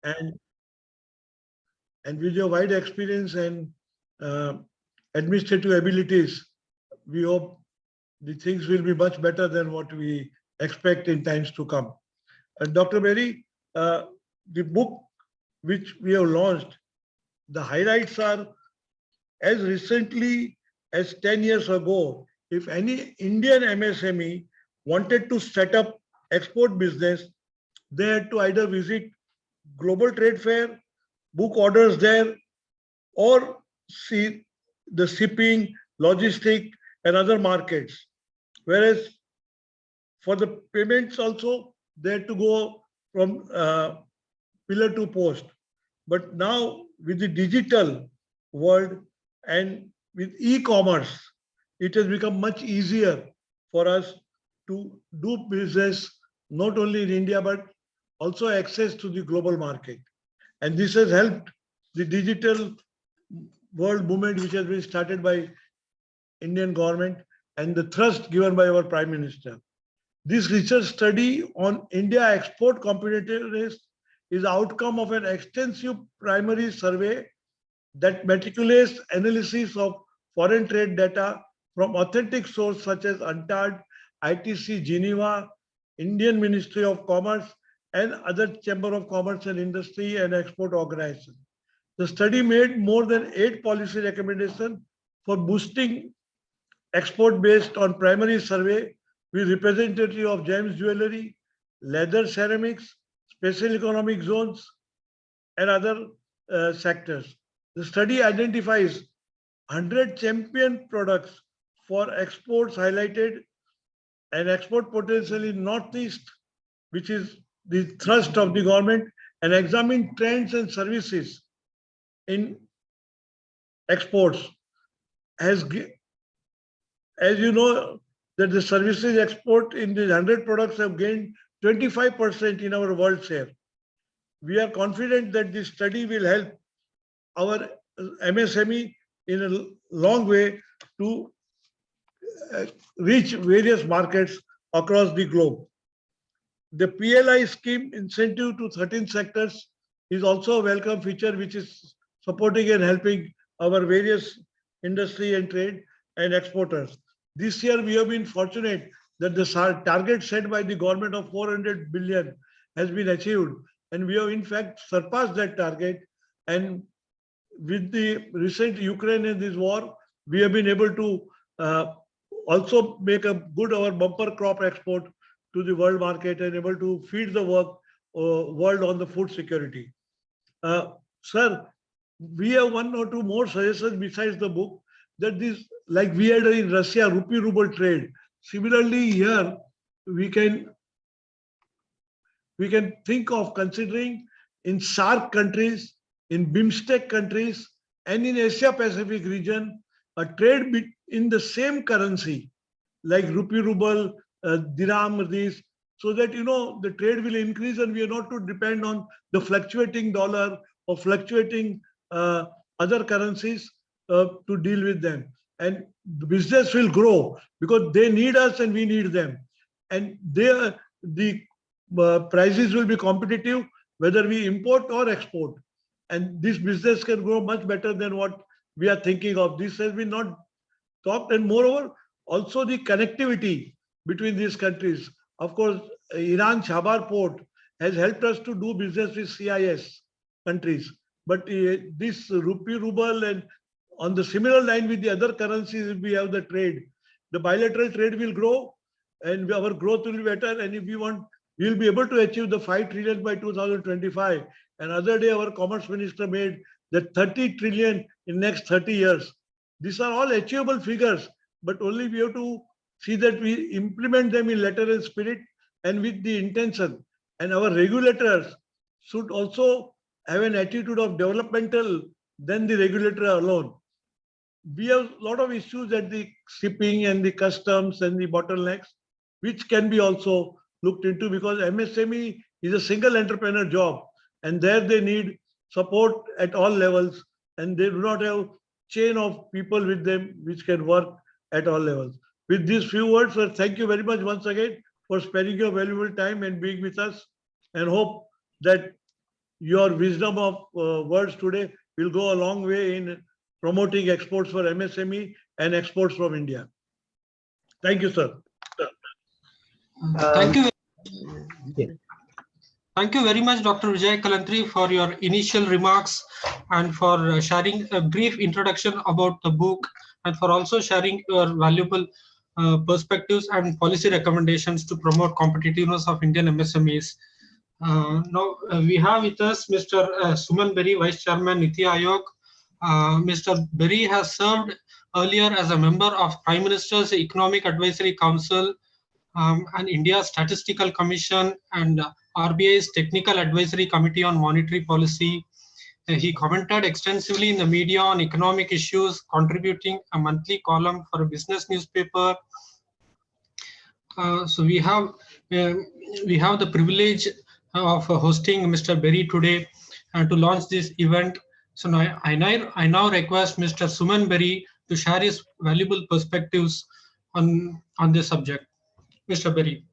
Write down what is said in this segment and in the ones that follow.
and with your wide experience and uh, administrative abilities, we hope the things will be much better than what we expect in times to come. Dr. Berry, the book which we have launched, the highlights are as recently as 10 years ago, if any Indian MSME wanted to set up export business, they had to either visit global trade fair, book orders there, or see the shipping, logistic, and other markets. Whereas for the payments also, they had to go from pillar to post. But now with the digital world and with e-commerce, it has become much easier for us to do business not only in India, but also access to the global market. And this has helped the digital world movement, which has been started by Indian government and the thrust given by our Prime Minister. This research study on India export competitiveness is outcome of an extensive primary survey that meticulous analysis of foreign trade data from authentic sources such as UNTAD, ITC Geneva, Indian Ministry of Commerce, and other Chamber of Commerce and Industry and export organizations. The study made more than 8 policy recommendations for boosting export based on primary survey with representative of Gems Jewellery, leather ceramics, special economic zones, and other sectors. The study identifies 100 champion products for exports highlighted and export potential in Northeast, which is the thrust of the government, and examine trends and services in exports. As you know, that the services export in the 100 products have gained 25% in our world share. We are confident that this study will help our MSME in a long way to reach various markets across the globe. The PLI scheme incentive to 13 sectors is also a welcome feature, which is supporting and helping our various industry and trade and exporters. This year, we have been fortunate that the target set by the government of 400 billion has been achieved. And we have in fact surpassed that target. And with the recent Ukraine and this war, we have been able to also make a good our bumper crop export to the world market and able to feed the world on the food security. Sir, we have 1 or 2 more suggestions besides the book, that this, like we had in Russia, rupee ruble trade. Similarly, here we can think of considering in SAARC countries, in BIMSTEC countries, and in Asia Pacific region, a trade in the same currency, like rupee ruble, dirham, these, so that the trade will increase and we are not to depend on the fluctuating dollar or fluctuating other currencies to deal with them. And the business will grow because they need us and we need them. And the prices will be competitive, whether we import or export. And this business can grow much better than what we are thinking of. This has been not talked. And moreover, also the connectivity between these countries. Of course, Iran Chabar port has helped us to do business with CIS countries. But this rupee ruble and on the similar line with the other currencies, if we have the trade, the bilateral trade will grow and our growth will be better. And if we want, we will be able to achieve the 5 trillion by 2025. And other day, our commerce minister made that 30 trillion in next 30 years. These are all achievable figures, but only we have to see that we implement them in letter and spirit and with the intention. And our regulators should also have an attitude of developmental than the regulator alone. We have a lot of issues at the shipping and the customs and the bottlenecks, which can be also looked into, because MSME is a single entrepreneur job and there they need support at all levels and they do not have chain of people with them which can work at all levels. With these few words, sir, thank you very much once again for spending your valuable time and being with us, and hope that your wisdom of words today will go a long way in promoting exports for MSME and exports from India. Thank you, sir. Thank you. Thank you very much, Dr. Vijay Kalantri, for your initial remarks and for sharing a brief introduction about the book and for also sharing your valuable perspectives and policy recommendations to promote competitiveness of Indian MSMEs. Now we have with us Mr. Suman Berry, Vice Chairman, Niti Aayog. Mr. Berry has served earlier as a member of Prime Minister's Economic Advisory Council and India Statistical Commission and RBI's Technical Advisory Committee on Monetary Policy. He commented extensively in the media on economic issues, contributing a monthly column for a business newspaper. So we have the privilege of hosting Mr. Berry today to launch this event. So now I now request Mr. Suman Berry to share his valuable perspectives on this subject. Mr. Berry.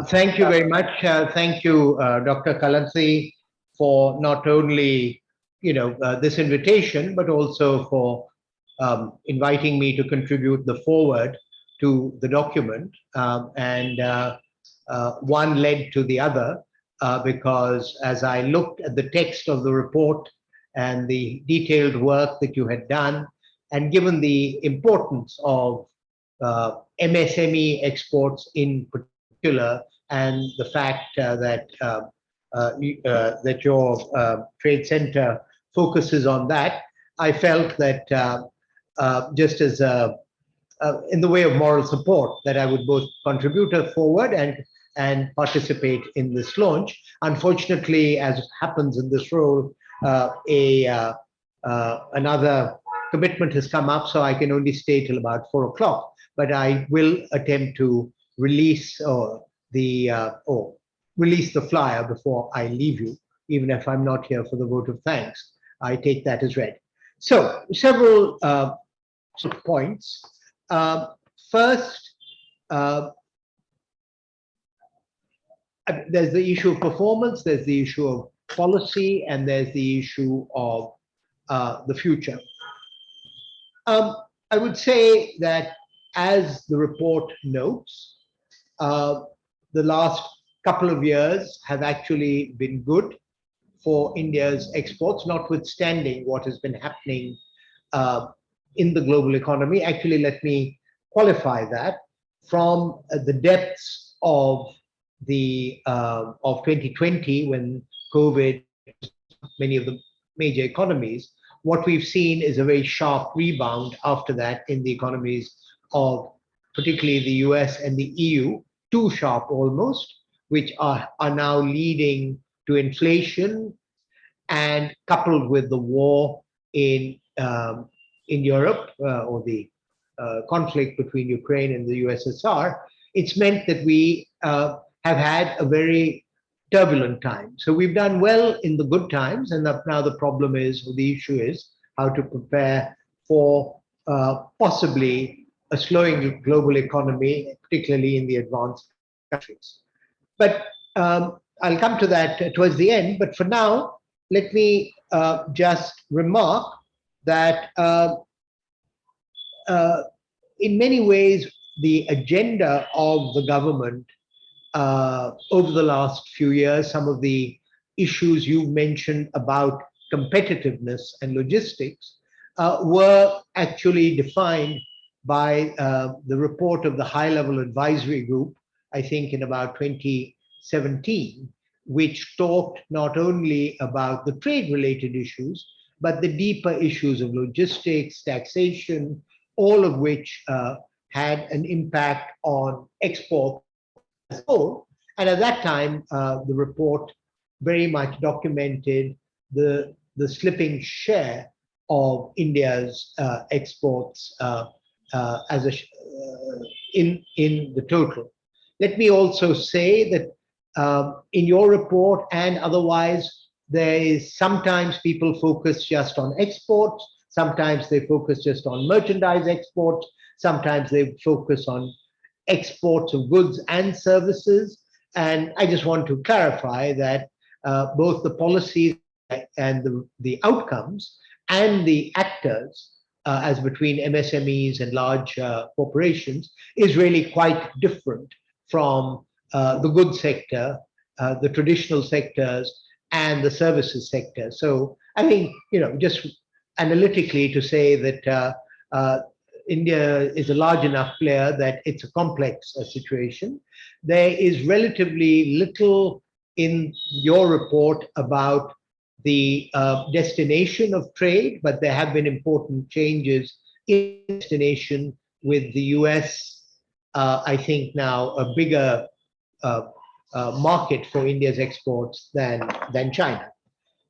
Thank you very much. Thank you, Dr. Kalantri, for not only this invitation, but also for inviting me to contribute the foreword to the document. One led to the other because as I looked at the text of the report and the detailed work that you had done, and given the importance of MSME exports in particular, and the fact that your trade center focuses on that, I felt that just as in the way of moral support, that I would both contribute a forward and participate in this launch. Unfortunately, as happens in this role, another commitment has come up, so I can only stay till about 4 o'clock. But I will attempt to release release the flyer before I leave you, even if I'm not here for the vote of thanks. I take that as read. So several points. First, there's the issue of performance, there's the issue of policy, and there's the issue of the future. I would say that, as the report notes, the last couple of years have actually been good for India's exports, notwithstanding what has been happening in the global economy. Actually, let me qualify that. From the depths of 2020, when COVID, many of the major economies, what we've seen is a very sharp rebound after that in the economies of particularly the US and the EU, too sharp almost, which are now leading to inflation, and coupled with the war in Europe, or the conflict between Ukraine and the USSR, it's meant that we have had a very turbulent time. So we've done well in the good times, and now the problem is, or the issue is, how to prepare for possibly a slowing global economy, particularly in the advanced countries. But I'll come to that towards the end. But for now, let me just remark that in many ways, the agenda of the government over the last few years, some of the issues you mentioned about competitiveness and logistics were actually defined by the report of the high-level advisory group, I think in about 2017, which talked not only about the trade-related issues, but the deeper issues of logistics, taxation, all of which had an impact on export as a whole. And at that time, the report very much documented the slipping share of India's exports in the total. Let me also say that in your report and otherwise, there is sometimes people focus just on exports, sometimes they focus just on merchandise exports, sometimes they focus on exports of goods and services. And I just want to clarify that both the policies and the outcomes and the actors, as between MSMEs and large corporations, is really quite different from the goods sector, the traditional sectors, and the services sector. So I think, just analytically to say that India is a large enough player that it's a complex situation. There is relatively little in your report about the destination of trade, but there have been important changes in destination with the US, I think now a bigger market for India's exports than China.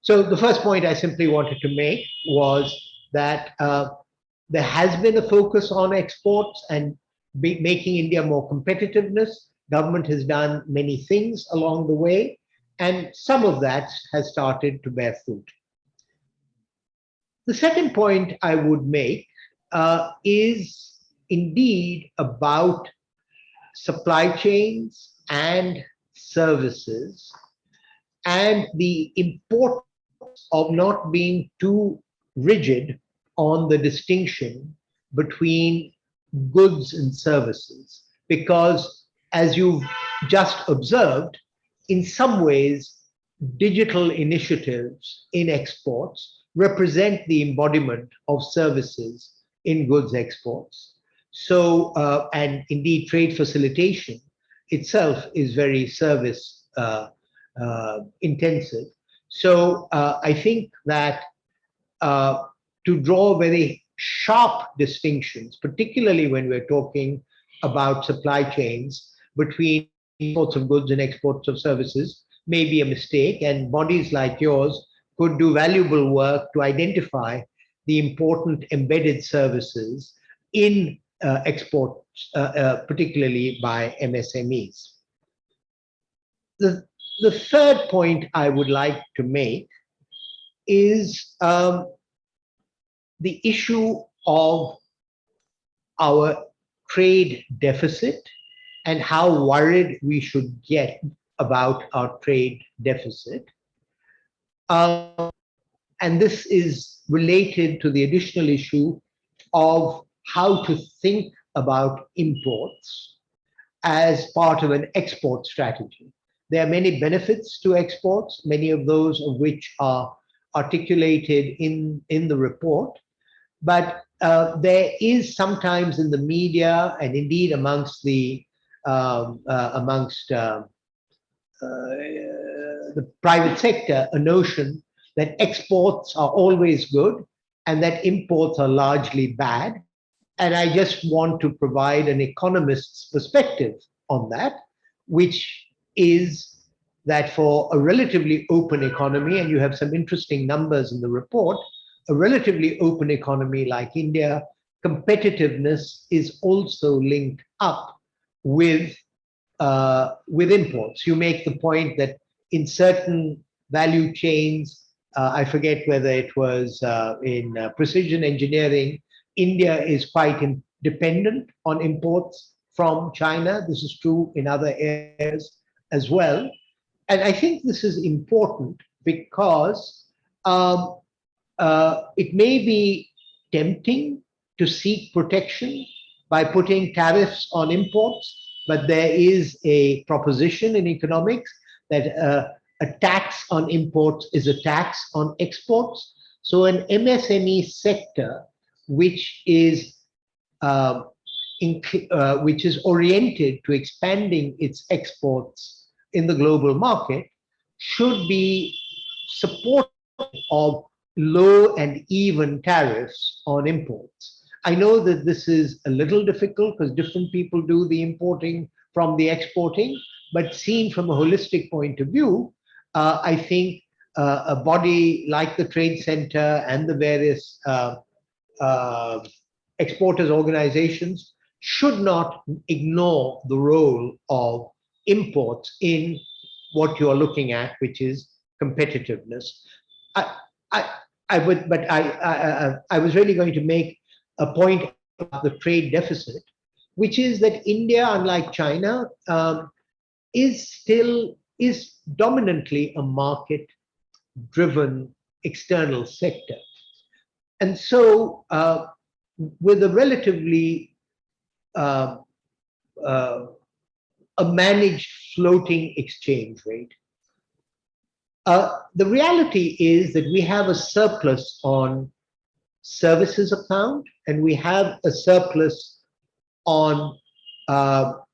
So the first point I simply wanted to make was that there has been a focus on exports and making India more competitiveness. Government has done many things along the way, and some of that has started to bear fruit. The second point I would make is indeed about supply chains and services, and the importance of not being too rigid on the distinction between goods and services. Because as you've just observed, in some ways, digital initiatives in exports represent the embodiment of services in goods exports. So, and indeed trade facilitation itself is very service intensive. So I think that to draw very sharp distinctions, particularly when we're talking about supply chains between imports of goods and exports of services, may be a mistake, and bodies like yours could do valuable work to identify the important embedded services in exports, particularly by MSMEs. The third point I would like to make is the issue of our trade deficit and how worried we should get about our trade deficit. And this is related to the additional issue of how to think about imports as part of an export strategy. There are many benefits to exports, many of those of which are articulated in the report. But there is sometimes in the media and indeed amongst the private sector a notion that exports are always good and that imports are largely bad. And I just want to provide an economist's perspective on that, which is that for a relatively open economy, and you have some interesting numbers in the report, a relatively open economy like India, competitiveness is also linked up with imports. You make the point that in certain value chains, I forget whether it was in precision engineering, India is quite dependent on imports from China. This is true in other areas as well. And I think this is important because it may be tempting to seek protection by putting tariffs on imports, but there is a proposition in economics that a tax on imports is a tax on exports. So an MSME sector which is oriented to expanding its exports in the global market should be supportive of low and even tariffs on imports. I know that this is a little difficult because different people do the importing from the exporting, but seen from a holistic point of view, I think a body like the Trade Center and the various exporters organizations should not ignore the role of imports in what you're looking at, which is competitiveness. I was really going to make a point about the trade deficit, which is that India, unlike China, is still is dominantly a market-driven external sector. And so with a relatively a managed floating exchange rate, the reality is that we have a surplus on services account, and we have a surplus on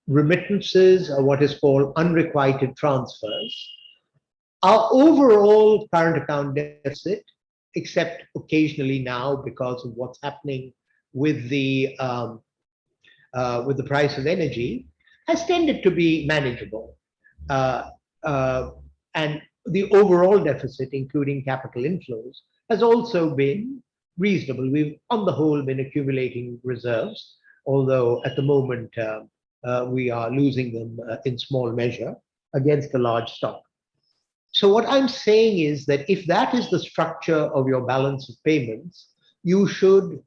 remittances, or what is called unrequited transfers. Our overall current account deficit, except occasionally now because of what's happening with the price of energy, has tended to be manageable. And the overall deficit, including capital inflows, has also been reasonable. We've, on the whole, been accumulating reserves, although at the moment we are losing them in small measure against a large stock. So what I'm saying is that if that is the structure of your balance of payments, you should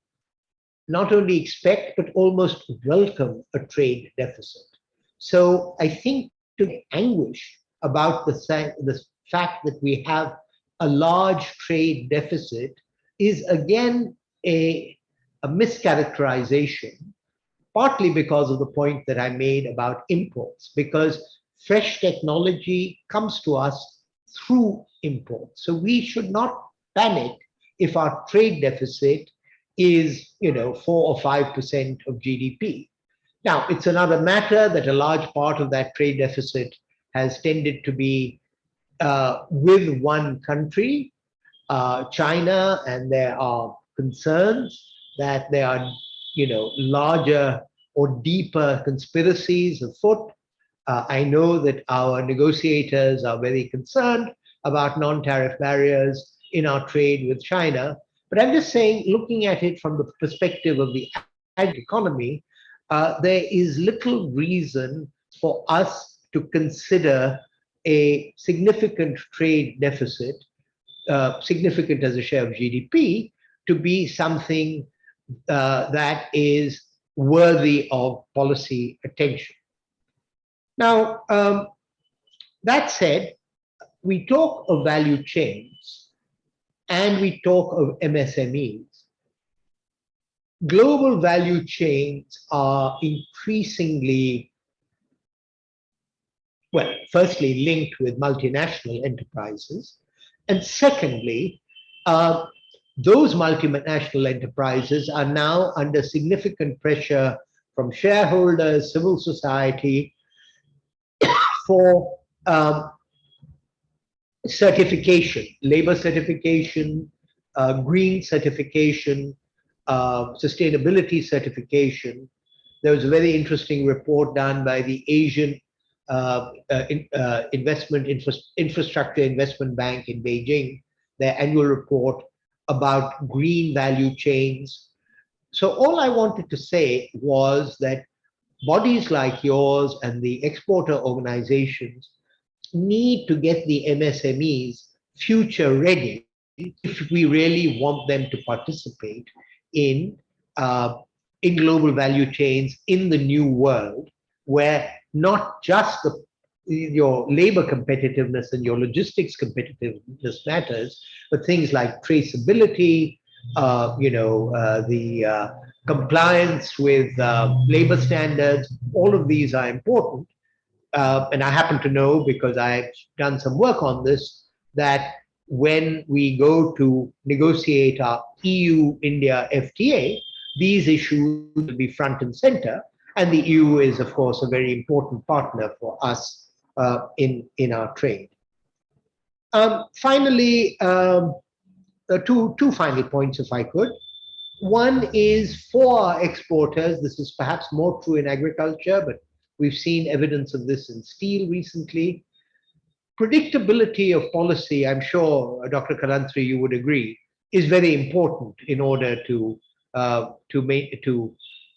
not only expect, but almost welcome a trade deficit. So I think to anguish about the fact that we have a large trade deficit is again a mischaracterization, partly because of the point that I made about imports, because fresh technology comes to us through imports. So we should not panic if our trade deficit is, 4 or 5% of GDP. Now, it's another matter that a large part of that trade deficit has tended to be with one country, China, and there are concerns that there are, larger or deeper conspiracies afoot. I know that our negotiators are very concerned about non-tariff barriers in our trade with China. But I'm just saying, looking at it from the perspective of the ag economy, there is little reason for us to consider a significant trade deficit, significant as a share of GDP, to be something that is worthy of policy attention. Now, that said, we talk of value chains and we talk of MSMEs. Global value chains are increasingly, well, firstly linked with multinational enterprises, and secondly, those multinational enterprises are now under significant pressure from shareholders, civil society, for certification, labor certification, green certification, sustainability certification. There was a very interesting report done by the Asian Infrastructure Investment Bank in Beijing, their annual report about green value chains. So all I wanted to say was that bodies like yours and the exporter organizations need to get the MSMEs future ready if we really want them to participate in global value chains in the new world, where not just your labor competitiveness and your logistics competitiveness matters, but things like traceability, the compliance with labor standards, all of these are important. And I happen to know, because I've done some work on this, that when we go to negotiate our EU-India FTA, these issues will be front and center. And the EU is, of course, a very important partner for us in our trade. Finally, two final points, if I could. One is for our exporters, this is perhaps more true in agriculture, but we've seen evidence of this in steel recently. Predictability of policy, I'm sure, Dr. Kalantri, you would agree, is very important in order to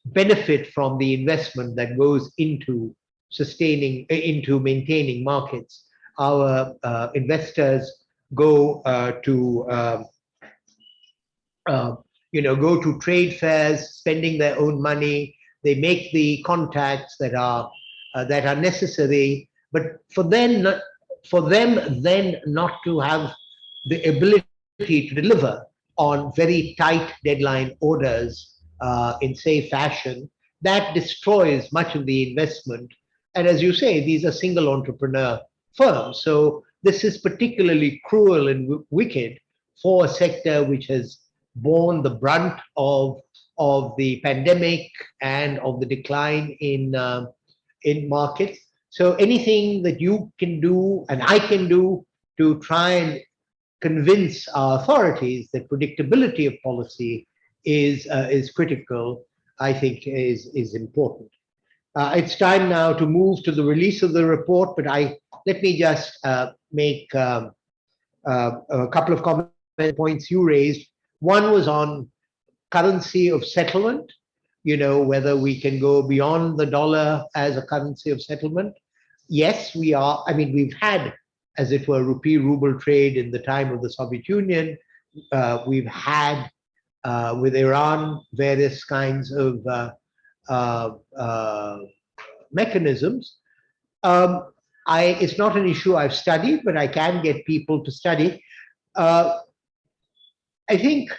benefit from the investment that goes into maintaining markets. Our investors go to trade fairs, spending their own money. They make the contacts that are necessary. But for them for them then not to have the ability to deliver on very tight deadline orders in safe fashion, that destroys much of the investment. And as you say, these are single entrepreneur firms. So this is particularly cruel and wicked for a sector which has borne the brunt of the pandemic and of the decline in markets. So anything that you can do and I can do to try and convince our authorities that predictability of policy is critical, I think is important. It's time now to move to the release of the report, but let me just make a couple of comment points you raised. One was on currency of settlement, whether we can go beyond the dollar as a currency of settlement. Yes, we are. I mean, we've had, as it were, rupee-ruble trade in the time of the Soviet Union. We've had with Iran various kinds of mechanisms. It's not an issue I've studied, but I can get people to study. I think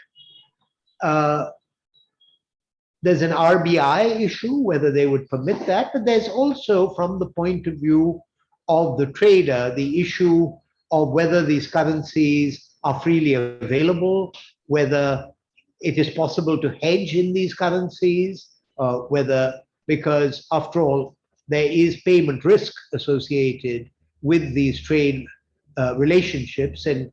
there's an RBI issue, whether they would permit that, but there's also, from the point of view of the trader, the issue of whether these currencies are freely available, whether it is possible to hedge in these currencies, because after all, there is payment risk associated with these trade relationships, and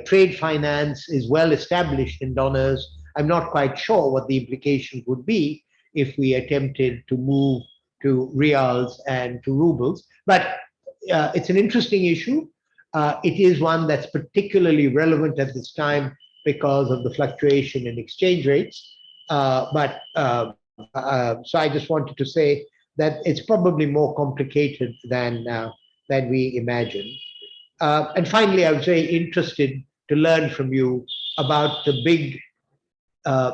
trade finance is well established in dollars. I'm not quite sure what the implications would be if we attempted to move to reals and to rubles, but it's an interesting issue. It is one that's particularly relevant at this time because of the fluctuation in exchange rates. So I just wanted to say that it's probably more complicated than we imagine. And finally, I was very interested to learn from you about the big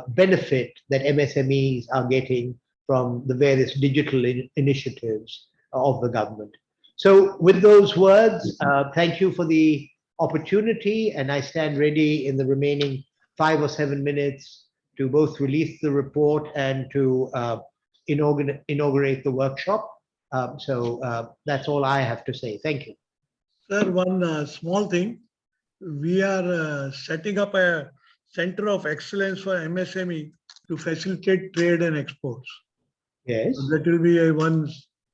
benefit that MSMEs are getting from the various digital initiatives of the government. So with those words, thank you for the opportunity, and I stand ready in the remaining 5 or 7 minutes to both release the report and to inaugurate the workshop. So that's all I have to say. Thank you. Sir, one small thing. We are setting up a center of excellence for MSME to facilitate trade and exports. Yes. So that will be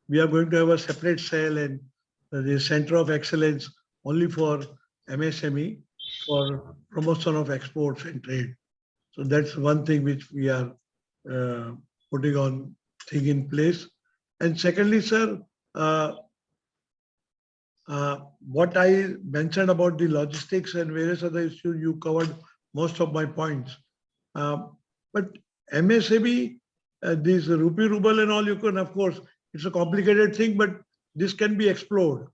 we are going to have a separate cell and the center of excellence only for MSME for promotion of exports and trade. So that's one thing which we are putting on thing in place. And secondly, sir, what I mentioned about the logistics and various other issues, you covered most of my points. But MSME, this rupee ruble and all, you can, of course, it's a complicated thing, but this can be explored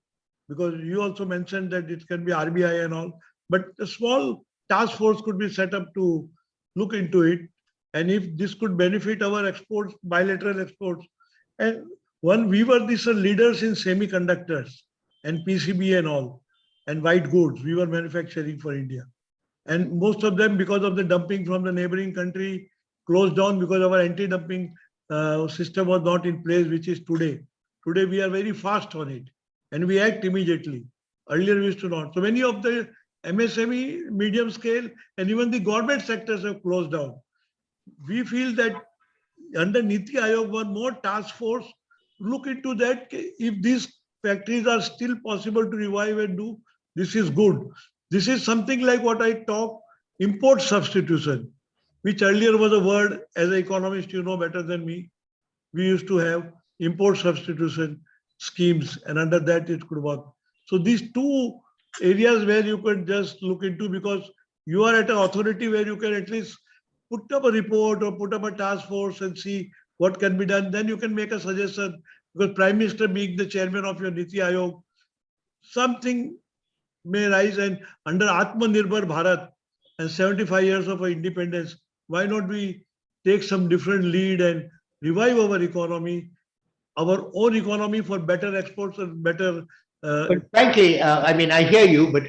because you also mentioned that it can be RBI and all, but a small task force could be set up to look into it. And if this could benefit our exports, bilateral exports, and we were these leaders in semiconductors and PCB and all, and white goods, we were manufacturing for India. And most of them, because of the dumping from the neighboring country, closed down because our anti-dumping system was not in place, which is today. Today, we are very fast on it and we act immediately. Earlier, we used to not. So many of the MSME, medium scale, and even the government sectors have closed down. We feel that under Niti Aayog, one more task force, look into that. If these factories are still possible to revive and do, this is good. This is something like what I talk, import substitution, which earlier was a word, as an economist, you know better than me. We used to have import substitution schemes, and under that it could work. So these two areas where you could just look into, because you are at an authority where you can at least put up a report or put up a task force and see what can be done. Then you can make a suggestion, because Prime Minister being the chairman of your Niti Aayog, something may rise, and under Atmanirbhar Bharat and 75 years of our independence, why not we take some different lead and revive our economy, our own economy for better exports and better But frankly, I mean, I hear you, but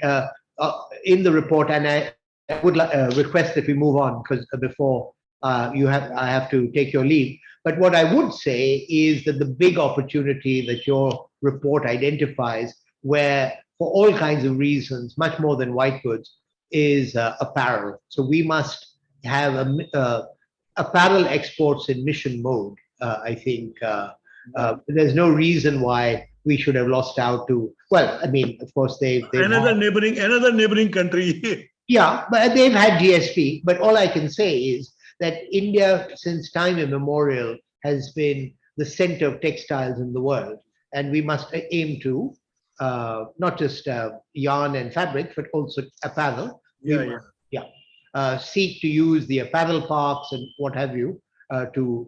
in the report, and I would request that we move on because before I have to take your leave. But what I would say is that the big opportunity that your report identifies, where for all kinds of reasons, much more than white goods, is apparel. So we must have apparel exports in mission mode. I think there's no reason why we should have lost out to. Well, I mean, of course, they've another neighboring country. Yeah, but they've had GSP. But all I can say is that India, since time immemorial, has been the center of textiles in the world, and we must aim to not just yarn and fabric, but also apparel. Seek to use the apparel parks and what have you to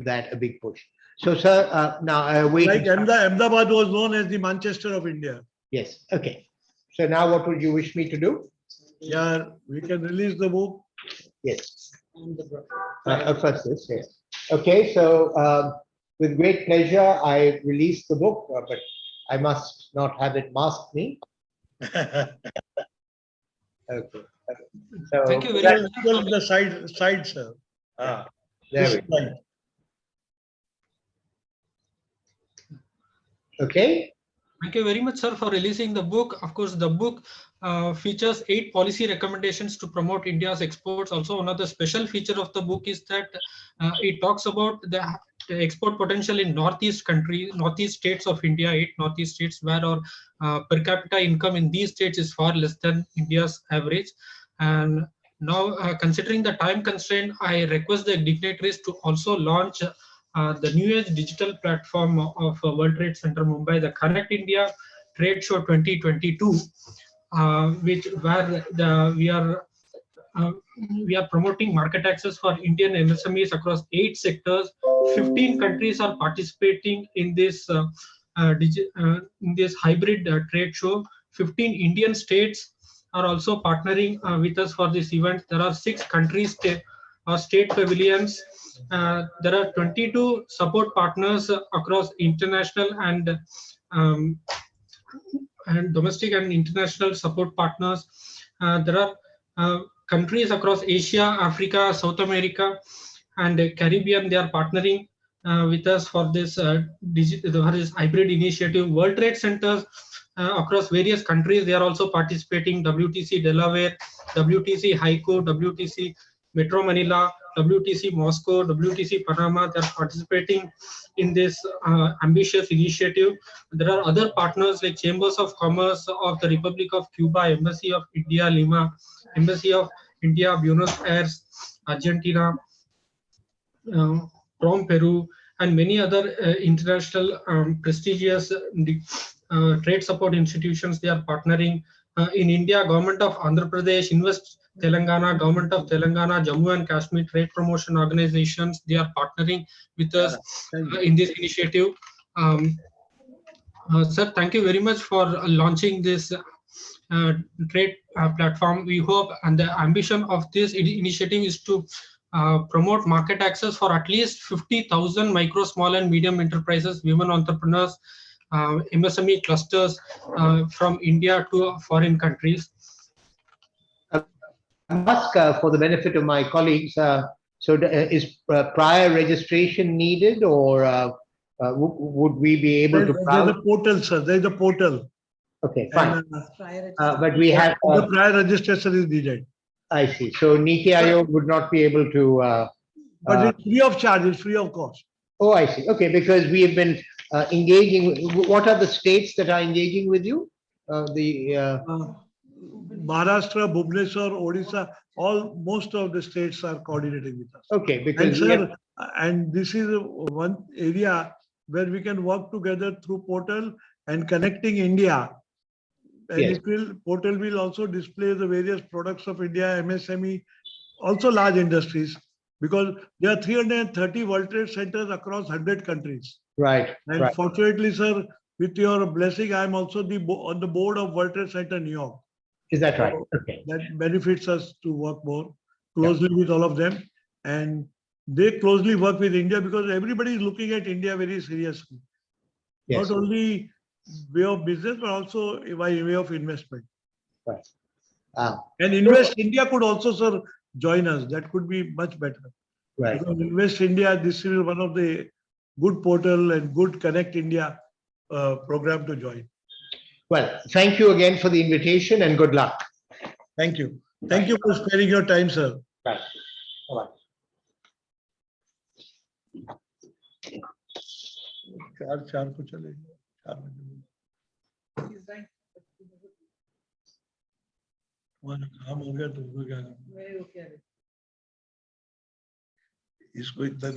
that a big push. So, sir, now wait. Like Ahmedabad was known as the Manchester of India. Yes. Okay. So now, what would you wish me to do? Yeah, we can release the book. Yes. First this, yes. Okay. So, with great pleasure, I release the book, but I must not have it mask me. Okay. So, Thank you very much. The side, sir. There we go. Okay. Thank you very much, sir, for releasing the book. Of course, the book features 8 policy recommendations to promote India's exports. Also, one of the special feature of the book is that it talks about the export potential in northeast states of India, 8 northeast states, where our per capita income in these states is far less than India's average. And now, considering the time constraint, I request the dignitaries to also launch the new age digital platform of World Trade Center Mumbai, the Connect India Trade Show 2022, we are promoting market access for Indian MSMEs across 8 sectors. 15 countries are participating in this hybrid trade show. 15 Indian states are also partnering with us for this event. There are 6 countries state pavilions. There are 22 support partners across international and domestic and international support partners. There are countries across Asia, Africa, South America, and Caribbean. They are partnering with us for this hybrid initiative. World Trade Centers across various countries, they are also participating. WTC Delaware, WTC Haiku, WTC Metro Manila, WTC Moscow, WTC Panama, they are participating in this ambitious initiative. There are other partners like Chambers of Commerce of the Republic of Cuba, Embassy of India, Lima, Embassy of India, Buenos Aires, Argentina, from Peru, and many other international prestigious trade support institutions. They are partnering. In India, Government of Andhra Pradesh, Invest Telangana, Government of Telangana, Jammu and Kashmir Trade Promotion Organizations, they are partnering with us in this initiative. Sir, thank you very much for launching this trade platform. We hope, and the ambition of this initiative is to promote market access for at least 50,000 micro, small and medium enterprises, women entrepreneurs, MSME clusters from India to foreign countries. Ask for the benefit of my colleagues. So is prior registration needed, or would we be able to? There's a portal, sir. There's a portal. Okay, fine. But we have the prior registration is needed. I see. So Niti Aayog would not be able to. But it's free of charge. It's free of cost. Oh, I see. Okay, because we have been engaging. What are the states that are engaging with you? Maharashtra, Bhubaneswar, Odisha, most of the states are coordinating with us. Okay, because and this is one area where we can work together through portal and connecting India. And yes. Portal will also display the various products of India, MSME, also large industries, because there are 330 World Trade Centers across 100 countries. Right. And right. fortunately, sir, with your blessing, I am also on the board of World Trade Center New York. Is that right? Okay. That benefits us to work more closely with all of them. And they closely work with India because everybody is looking at India very seriously. Yes. Not only way of business, but also by way of investment. Right. And Invest India could also, sir, join us. That could be much better. Right. Because Invest India, this is one of the good portal and good Connect India program to join. Well, thank you again for the invitation and good luck. Thank you. Thank you for sparing your time, sir. Right. All right. चार को चलेगा 4 बजे तुम्हारा काम हो गया तो उसको क्या करना इसको इतना